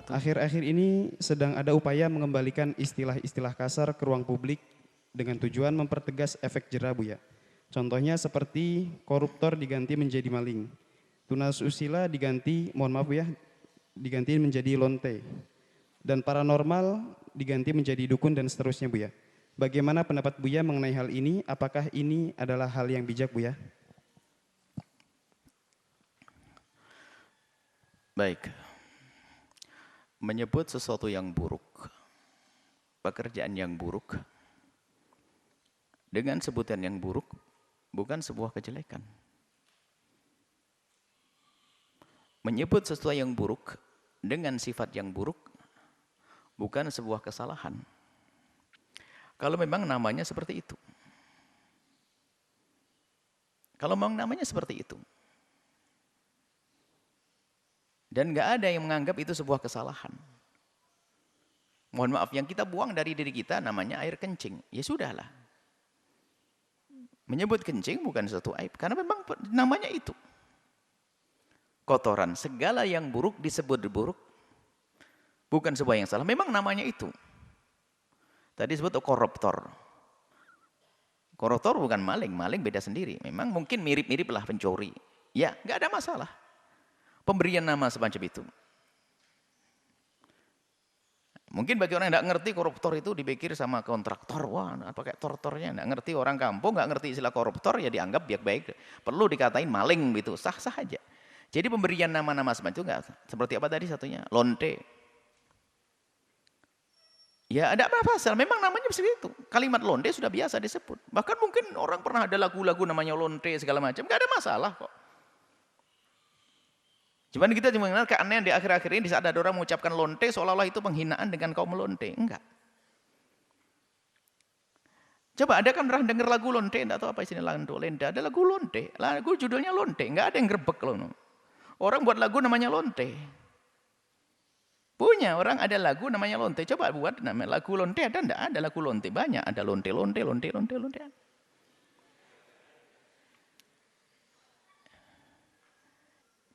wabarakatuh. Akhir-akhir ini sedang ada upaya mengembalikan istilah-istilah kasar ke ruang publik dengan tujuan mempertegas efek jera Buya. Contohnya seperti koruptor diganti menjadi maling, tunasusila diganti, mohon maaf ya, diganti menjadi lonte, dan paranormal diganti menjadi dukun dan seterusnya Buya. Bagaimana pendapat Buya mengenai hal ini? Apakah ini adalah hal yang bijak Buya? Baik. Menyebut sesuatu yang buruk, pekerjaan yang buruk, dengan sebutan yang buruk, bukan sebuah kejelekan. Menyebut sesuatu yang buruk, dengan sifat yang buruk, bukan sebuah kesalahan. Kalau memang namanya seperti itu. Kalau memang namanya seperti itu. Dan nggak ada yang menganggap itu sebuah kesalahan. Mohon maaf, yang kita buang dari diri kita namanya air kencing. Ya sudahlah. Menyebut kencing bukan suatu aib. Karena memang namanya itu. Kotoran. Segala yang buruk disebut buruk. Bukan sebuah yang salah. Memang namanya itu. Tadi disebut koruptor. Koruptor bukan maling. Maling beda sendiri. Memang mungkin mirip-mirip lah pencuri. Ya, nggak ada masalah. Pemberian nama semacam itu. Mungkin bagi orang yang tidak ngerti koruptor itu dipikir sama kontraktor. Wah, pakai tortornya. Tidak ngerti orang kampung, nggak ngerti istilah koruptor, ya dianggap baik-baik. Perlu dikatain maling gitu, sah-sah aja. Jadi pemberian nama-nama semacam itu enggak. Seperti apa tadi satunya? Lonte. Ya ada apa pasal, memang namanya seperti itu. Kalimat lonte sudah biasa disebut. Bahkan mungkin orang pernah ada lagu-lagu namanya lonte segala macam. Enggak ada masalah kok. Cuman kita cuma mengenal keanehan di akhir-akhir ini di saat ada orang mengucapkan lonte seolah-olah itu penghinaan dengan kaum lonte. Enggak. Coba ada kan pernah dengar lagu lonte, enggak tahu apa istilah lenda. Ada lagu lonte, lagu judulnya lonte, enggak ada yang grebek loh. Orang buat lagu namanya lonte. Punya orang ada lagu namanya lonte. Coba buat nama lagu lonte ada enggak? Ada lagu lonte banyak, ada lonte.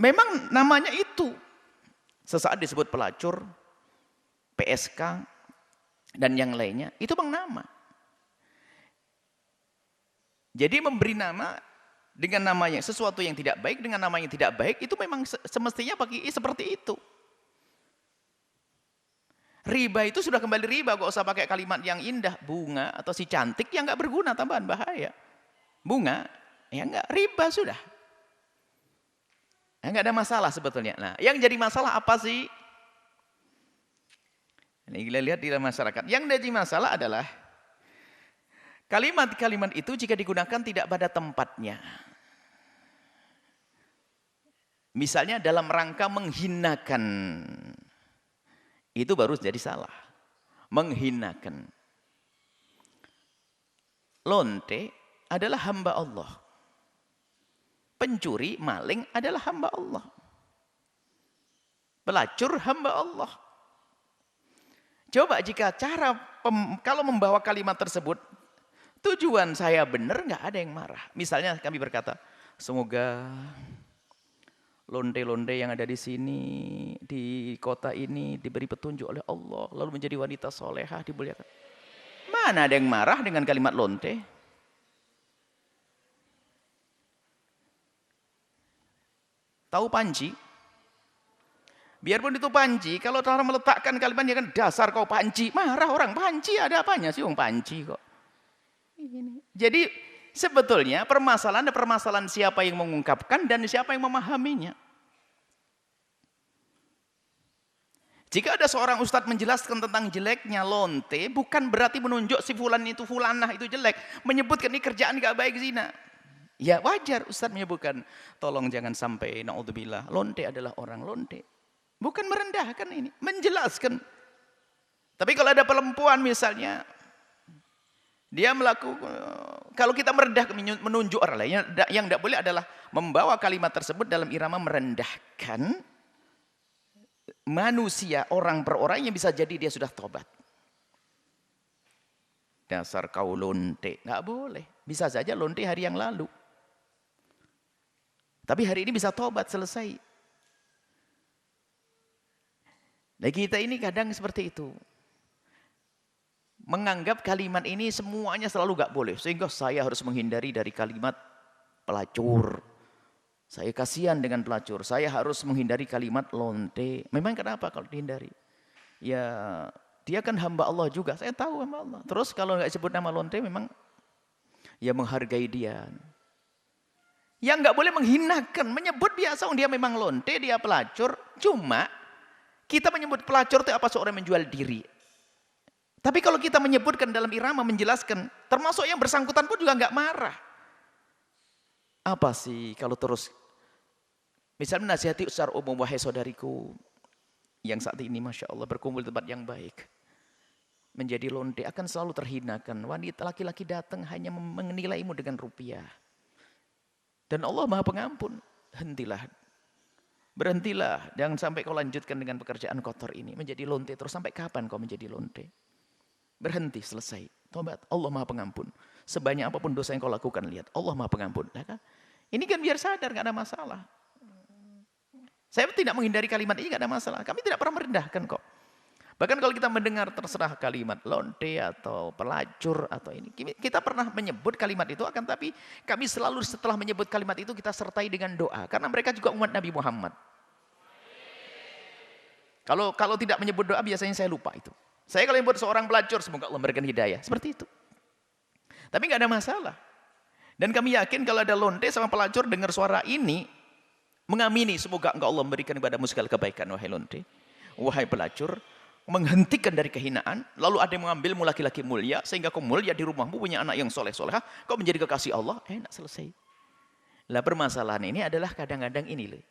Memang namanya itu. Sesaat disebut pelacur, PSK, dan yang lainnya. Itu bang nama. Jadi memberi nama dengan namanya sesuatu yang tidak baik, dengan nama yang tidak baik, itu memang semestinya bagi seperti itu. Riba itu sudah kembali riba, gak usah pakai kalimat yang indah. Bunga atau si cantik yang gak berguna, tambahan bahaya. Bunga, ya enggak, riba sudah. Enggak ada masalah sebetulnya. Nah, yang jadi masalah apa sih? Ini kita lihat di dalam masyarakat. Yang jadi masalah adalah kalimat-kalimat itu jika digunakan tidak pada tempatnya. Misalnya dalam rangka menghinakan. Itu baru jadi salah. Menghinakan. Lonte adalah hamba Allah. Pencuri, maling adalah hamba Allah. Pelacur hamba Allah. Coba jika kalau membawa kalimat tersebut, tujuan saya benar, nggak ada yang marah. Misalnya kami berkata, semoga lonte-lonte yang ada di sini, di kota ini diberi petunjuk oleh Allah, lalu menjadi wanita solehah, dimuliakan. Mana ada yang marah dengan kalimat lonte? Tahu panci? Biarpun itu panci, kalau cara meletakkan kalimat dia kan dasar kau panci, marah orang. Panci ada apanya sih orang panci kok. Jadi sebetulnya permasalahan ada permasalahan siapa yang mengungkapkan dan siapa yang memahaminya. Jika ada seorang ustadz menjelaskan tentang jeleknya lonte, bukan berarti menunjuk si fulan itu fulanah itu jelek, menyebutkan ini kerjaan gak baik zina. Ya wajar ustadz menyebutkan, tolong jangan sampai naudzubillah, lonte adalah orang lonte. Bukan merendahkan ini, menjelaskan. Tapi kalau ada perempuan misalnya, dia melakukan, kalau kita merendahkan, menunjuk orang lain, yang tidak boleh adalah membawa kalimat tersebut dalam irama merendahkan manusia, orang per orang yang bisa jadi dia sudah tobat. Dasar kau lonte, nggak boleh. Bisa saja lonte hari yang lalu. Tapi hari ini bisa tobat, selesai. Nah kita ini kadang seperti itu. Menganggap kalimat ini semuanya selalu gak boleh. Sehingga saya harus menghindari dari kalimat pelacur. Saya kasihan dengan pelacur. Saya harus menghindari kalimat lonte. Memang kenapa kalau dihindari? Ya dia kan hamba Allah juga. Saya tahu hamba Allah. Terus kalau gak sebut nama lonte memang ya menghargai dia. Yang gak boleh menghinakan. Menyebut biasa dia memang lonte, dia pelacur. Cuma kita menyebut pelacur itu apa? Seorang menjual diri. Tapi kalau kita menyebutkan dalam irama menjelaskan, termasuk yang bersangkutan pun juga nggak marah. Apa sih kalau terus, misalnya menasihati secara umum, wahai saudariku, yang saat ini Masya Allah berkumpul di tempat yang baik, menjadi lonte akan selalu terhinakan. Wanita laki-laki datang hanya menilaimu dengan rupiah. Dan Allah Maha Pengampun. Hentilah. Berhentilah. Jangan sampai kau lanjutkan dengan pekerjaan kotor ini. Menjadi lonte terus. Sampai kapan kau menjadi lonte? Berhenti, selesai. Tobat, Allah Maha Pengampun. Sebanyak apapun dosa yang kau lakukan, lihat. Allah Maha Pengampun. Nah, kan? Ini kan biar sadar, gak ada masalah. Saya tidak menghindari kalimat ini, gak ada masalah. Kami tidak pernah merendahkan kok. Bahkan kalau kita mendengar terserah kalimat lonte atau pelacur atau ini. Kita pernah menyebut kalimat itu, akan tapi kami selalu setelah menyebut kalimat itu kita sertai dengan doa. Karena mereka juga umat Nabi Muhammad. Kalau tidak menyebut doa biasanya saya lupa itu. Saya kalau buat seorang pelacur, semoga Allah memberikan hidayah. Seperti itu. Tapi nggak ada masalah. Dan kami yakin kalau ada lonte sama pelacur dengar suara ini, mengamini semoga engkau Allah memberikan kepadamu segala kebaikan, wahai lonte. Wahai pelacur, menghentikan dari kehinaan, lalu ada yang mengambilmu laki-laki mulia, sehingga kau mulia di rumahmu, punya anak yang soleh-solehah, kau menjadi kekasih Allah, enak selesai. Lah permasalahan ini adalah kadang-kadang ini loh.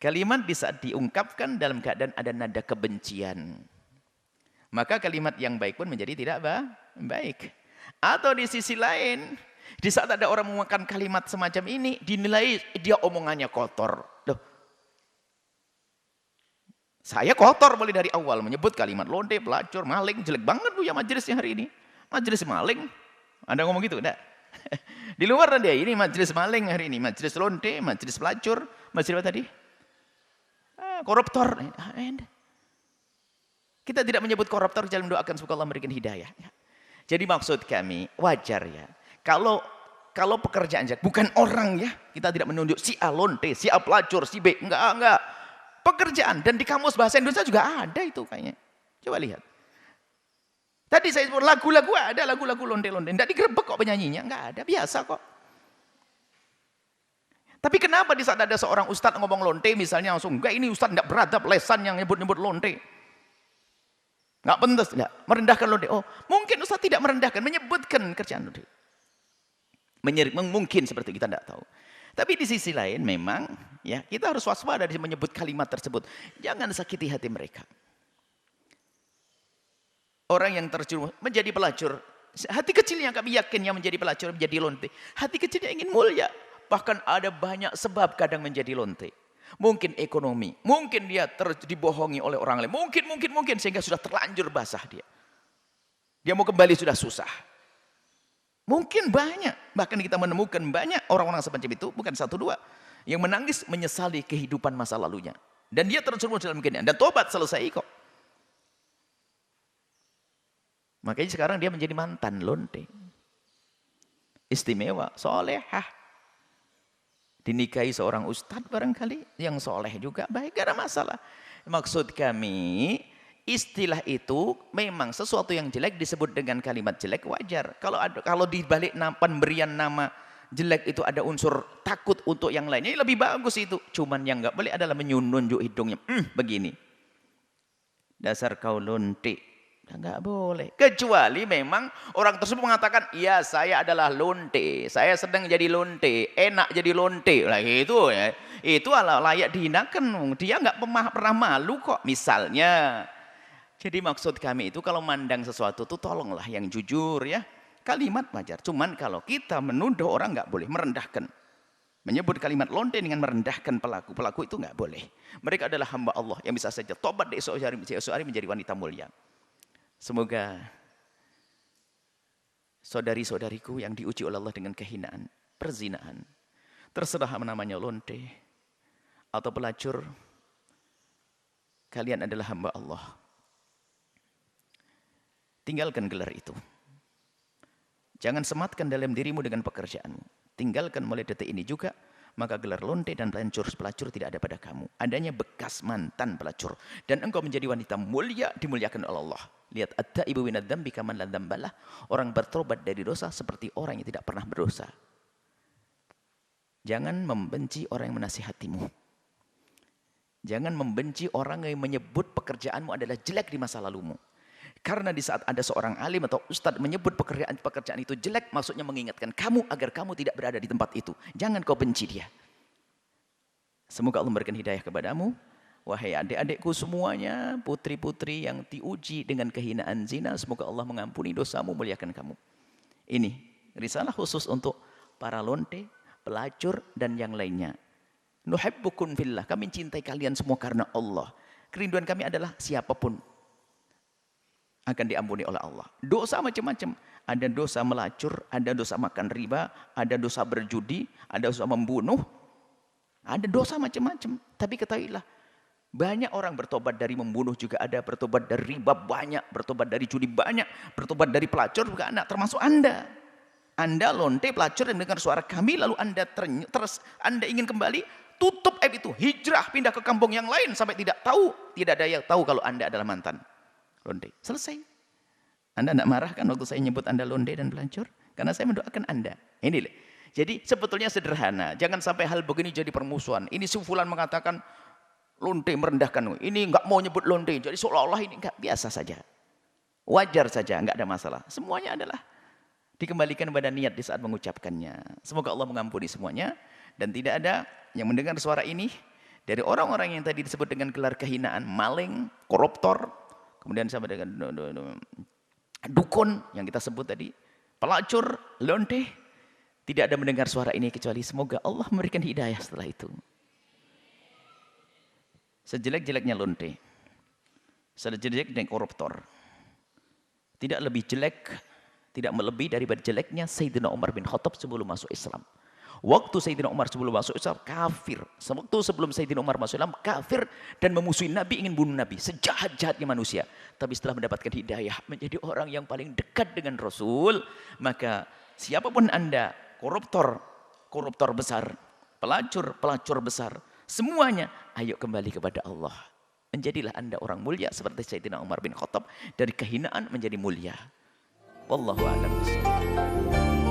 Kalimat bisa diungkapkan dalam keadaan ada nada kebencian. Maka kalimat yang baik pun menjadi tidak baik. Atau di sisi lain, di saat ada orang menggunakan kalimat semacam ini, dinilai dia omongannya kotor. Loh, saya kotor mulai dari awal menyebut kalimat lonte, pelacur, maling, jelek banget bu ya majelisnya hari ini. Majelis maling, Anda ngomong gitu enggak? Di luar dia ini majelis maling hari ini, majelis lonte, majelis pelacur, majelis apa tadi? Koruptor. Kita tidak menyebut koruptor, jangan mendoakan semoga Allah memberikan hidayah. Jadi maksud kami wajar ya. Kalau pekerjaan bukan orang ya, kita tidak menunjuk si A lonte, si A pelacur, si B enggak. Pekerjaan dan di kamus bahasa Indonesia juga ada itu kayaknya. Coba lihat. Tadi saya sebut lagu-lagu ada lagu-lagu lonte-lonte. Enggak digerebek kok penyanyinya, enggak ada, biasa kok. Tapi kenapa di saat ada seorang ustadz ngomong lonte misalnya langsung enggak ini ustadz enggak beradab lesan yang nyebut-nyebut lonte. Nggak pentas, nggak merendahkan lonte. Oh, mungkin Ustaz tidak merendahkan, menyebutkan kerjaan lonte. Mungkin seperti kita tidak tahu. Tapi di sisi lain memang ya kita harus waspada di menyebut kalimat tersebut. Jangan sakiti hati mereka. Orang yang terjerumus menjadi pelacur, hati kecilnya kami yakin yang menjadi pelacur menjadi lonte. Hati kecilnya ingin mulia. Bahkan ada banyak sebab kadang menjadi lonte. Mungkin ekonomi, mungkin dia dibohongi oleh orang lain, mungkin sehingga sudah terlanjur basah dia. Dia mau kembali sudah susah. Mungkin banyak, bahkan kita menemukan banyak orang-orang semacam itu, bukan satu dua, yang menangis menyesali kehidupan masa lalunya. Dan dia terjerumus dalam kehinaan, dan tobat selesai kok. Makanya sekarang dia menjadi mantan lonte. Istimewa, solehah. Dinikahi seorang ustadz barangkali yang soleh juga baik, gak ada masalah. Maksud kami istilah itu memang sesuatu yang jelek disebut dengan kalimat jelek wajar. Kalau di balik pemberian nama jelek itu ada unsur takut untuk yang lainnya lebih bagus itu. Cuman yang nggak boleh adalah menunjuk hidungnya begini. Dasar kau lonte. Nggak boleh. Kecuali memang orang tersebut mengatakan, ya saya adalah lonte, saya sedang jadi lonte, enak jadi lonte. Lah itu ya, itu layak dihinakan. Dia nggak pernah malu kok. Misalnya, jadi maksud kami itu kalau mandang sesuatu itu tolonglah yang jujur ya. Kalimat wajar. Cuman kalau kita menuduh orang nggak boleh merendahkan. Menyebut kalimat lonte dengan merendahkan pelaku itu nggak boleh. Mereka adalah hamba Allah yang bisa saja tobat di esok hari menjadi wanita mulia. Semoga saudari-saudariku yang diuji oleh Allah dengan kehinaan, perzinahan, terserah namanya lonte atau pelacur, Kalian adalah hamba Allah. Tinggalkan gelar itu. Jangan sematkan dalam dirimu dengan pekerjaanmu. Tinggalkan mulai detik ini juga, maka gelar lonte dan pelacur tidak ada pada kamu. Adanya bekas mantan pelacur. Dan engkau menjadi wanita mulia, dimuliakan oleh Allah. Lihat, at-taibu minadz dzambi kaman la dzambalah. Orang bertobat dari dosa seperti orang yang tidak pernah berdosa. Jangan membenci orang yang menasihatimu. Jangan membenci orang yang menyebut pekerjaanmu adalah jelek di masa lalumu. Karena di saat ada seorang alim atau ustadz menyebut pekerjaan itu jelek, maksudnya mengingatkan kamu agar kamu tidak berada di tempat itu. Jangan kau benci dia. Semoga Allah memberikan hidayah kepadamu. Wahai adik-adikku semuanya, putri-putri yang diuji dengan kehinaan zina, semoga Allah mengampuni dosamu, muliakan kamu. Ini risalah khusus untuk para lonte, pelacur, dan yang lainnya. Nuhibbukum fillah, kami cintai kalian semua karena Allah. Kerinduan kami adalah siapapun akan diampuni oleh Allah. Dosa macam-macam. Ada dosa melacur, ada dosa makan riba, ada dosa berjudi, ada dosa membunuh. Ada dosa macam-macam. Tapi ketahuilah, banyak orang bertobat dari membunuh juga ada, bertobat dari riba banyak, bertobat dari judi banyak, bertobat dari pelacur juga ada, termasuk Anda. Anda lonte pelacur yang mendengar suara kami, lalu Anda Anda ingin kembali, tutup aib itu, hijrah, pindah ke kampung yang lain sampai tidak ada yang tahu kalau Anda adalah mantan lonte. Selesai. Anda tidak marah kan waktu saya nyebut Anda lonte dan pelacur? Karena saya mendoakan Anda. Ini. Jadi sebetulnya sederhana. Jangan sampai hal begini jadi permusuhan. Ini si fulan mengatakan lonte merendahkan. Ini enggak mau nyebut lonte. Jadi seolah-olah ini enggak, biasa saja. Wajar saja, enggak ada masalah. Semuanya adalah dikembalikan pada niat di saat mengucapkannya. Semoga Allah mengampuni semuanya. Dan tidak ada yang mendengar suara ini dari orang-orang yang tadi disebut dengan gelar kehinaan, maling, koruptor, kemudian sama dengan dukun yang kita sebut tadi, pelacur, lonte, tidak ada mendengar suara ini kecuali semoga Allah memberikan hidayah setelah itu. Sejelek-jeleknya lonte, sejelek-jeleknya koruptor, tidak lebih jelek, tidak melebihi daripada jeleknya Sayyidina Umar bin Khattab sebelum masuk Islam. Waktu Sayyidina Umar sebelum masuk Islam kafir. Waktu sebelum Sayyidina Umar masuk Islam kafir dan memusuhi Nabi, ingin bunuh Nabi. Sejahat-jahatnya manusia. Tapi setelah mendapatkan hidayah menjadi orang yang paling dekat dengan Rasul, maka siapapun Anda, koruptor besar, pelacur besar, semuanya ayo kembali kepada Allah. Menjadilah Anda orang mulia seperti Sayyidina Umar bin Khattab, dari kehinaan menjadi mulia. Wallahu a'lam bishawab.